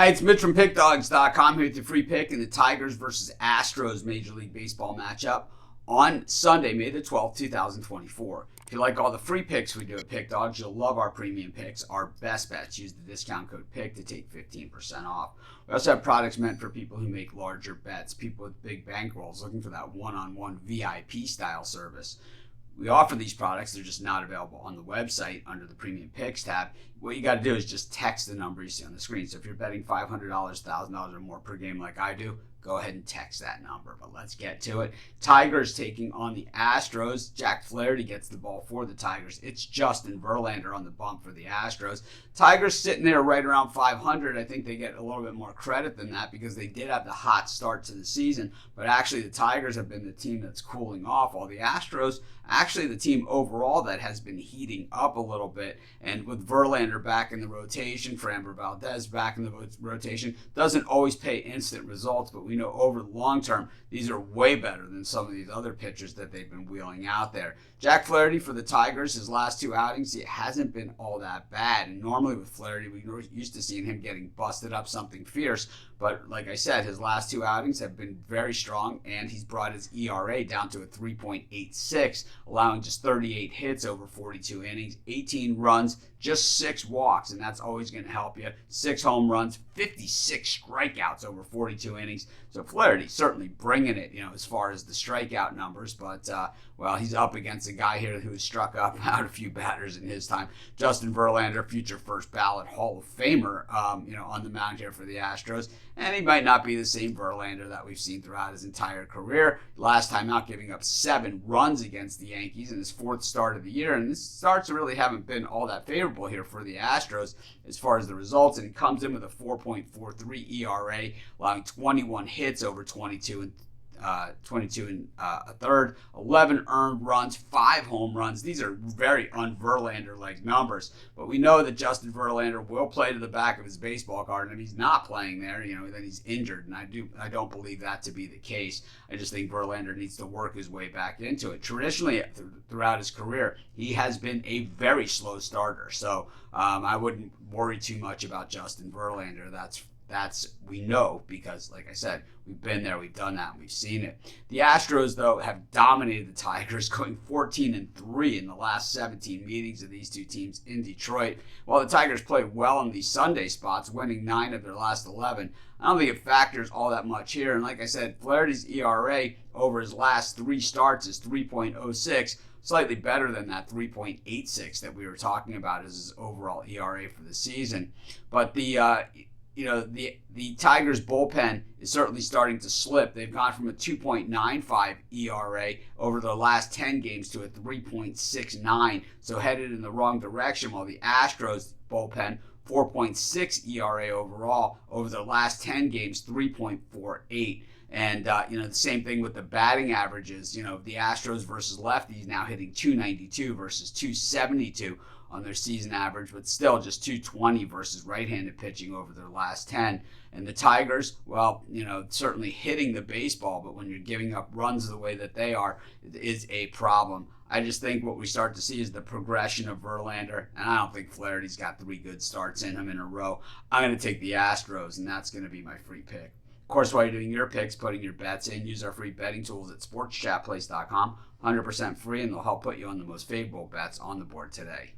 Hi, it's Mitch from Pickdawgz.com here with your free pick in the Tigers versus Astros Major League Baseball matchup on Sunday, May the 12th, 2024. If you like all the free picks we do at Pickdawgz, you'll love our premium picks, our best bets. Use the discount code PICK to take 15% off. We also have products meant for people who make larger bets, people with big bankrolls looking for that one-on-one VIP style service. We offer these products. They're just not available on the website under the Premium Picks tab. What you got to do is just text the number you see on the screen. So if you're betting $500, $1,000 or more per game like I do, go ahead and text that number. But let's get to it. Tigers taking on the Astros. Jack Flaherty gets the ball for the Tigers. It's Justin Verlander on the bump for the Astros. Tigers sitting there right around 500. I think they get a little bit more credit than that because they did have the hot start to the season. But actually the Tigers have been the team that's cooling off. While the Astros, actually the team overall that has been heating up a little bit. And with Verlander back in the rotation, Framber Valdez back in the rotation, doesn't always pay instant results, but we know over the long term, these are way better than some of these other pitchers that they've been wheeling out there. Jack Flaherty for the Tigers, his last two outings, it hasn't been all that bad. And normally with Flaherty, we were used to seeing him getting busted up something fierce. But like I said, his last two outings have been very strong, and he's brought his ERA down to a 3.86, allowing just 38 hits over 42 innings, 18 runs, just 6 walks, and that's always going to help you. 6 home runs, 56 strikeouts over 42 innings. So Flaherty certainly bringing it, as far as the strikeout numbers. But, well, he's up against a guy here who has struck out a few batters in his time. Justin Verlander, future first ballot Hall of Famer, on the mound here for the Astros. And he might not be the same Verlander that we've seen throughout his entire career. Last time out, giving up 7 runs against the Yankees in his 4th start of the year. And his starts really haven't been all that favorable here for the Astros as far as the results. And he comes in with a 4.43 ERA, allowing 21 hits over 22 and a third, 11 earned runs, 5 home runs. These are very un-Verlander-like numbers. But we know that Justin Verlander will play to the back of his baseball card, and if he's not playing there, then he's injured. And I don't believe that to be the case. I just think Verlander needs to work his way back into it. Traditionally, throughout his career, he has been a very slow starter. So I wouldn't worry too much about Justin Verlander. That's we know because, like I said, we've been there, we've done that, and we've seen it. The Astros, though, have dominated the Tigers, going 14-3 in the last 17 meetings of these two teams in Detroit. While the Tigers played well in these Sunday spots, winning 9 of their last 11, I don't think it factors all that much here. And like I said, Flaherty's ERA over his last 3 starts is 3.06. Slightly better than that 3.86 that we were talking about as his overall ERA for the season. But the Tigers bullpen is certainly starting to slip. They've gone from a 2.95 ERA over their last 10 games to a 3.69, so headed in the wrong direction, while the Astros bullpen, 4.6 ERA overall over their last 10 games, 3.48. And, the same thing with the batting averages. The Astros versus lefties now hitting 292 versus 272 on their season average, but still just 220 versus right-handed pitching over their last 10. And the Tigers, well, certainly hitting the baseball, but when you're giving up runs the way that they are, it is a problem. I just think what we start to see is the progression of Verlander, and I don't think Flaherty's got 3 good starts in him in a row. I'm going to take the Astros, and that's going to be my free pick. Of course, while you're doing your picks, putting your bets in, use our free betting tools at sportschatplace.com. 100% free, and they'll help put you on the most favorable bets on the board today.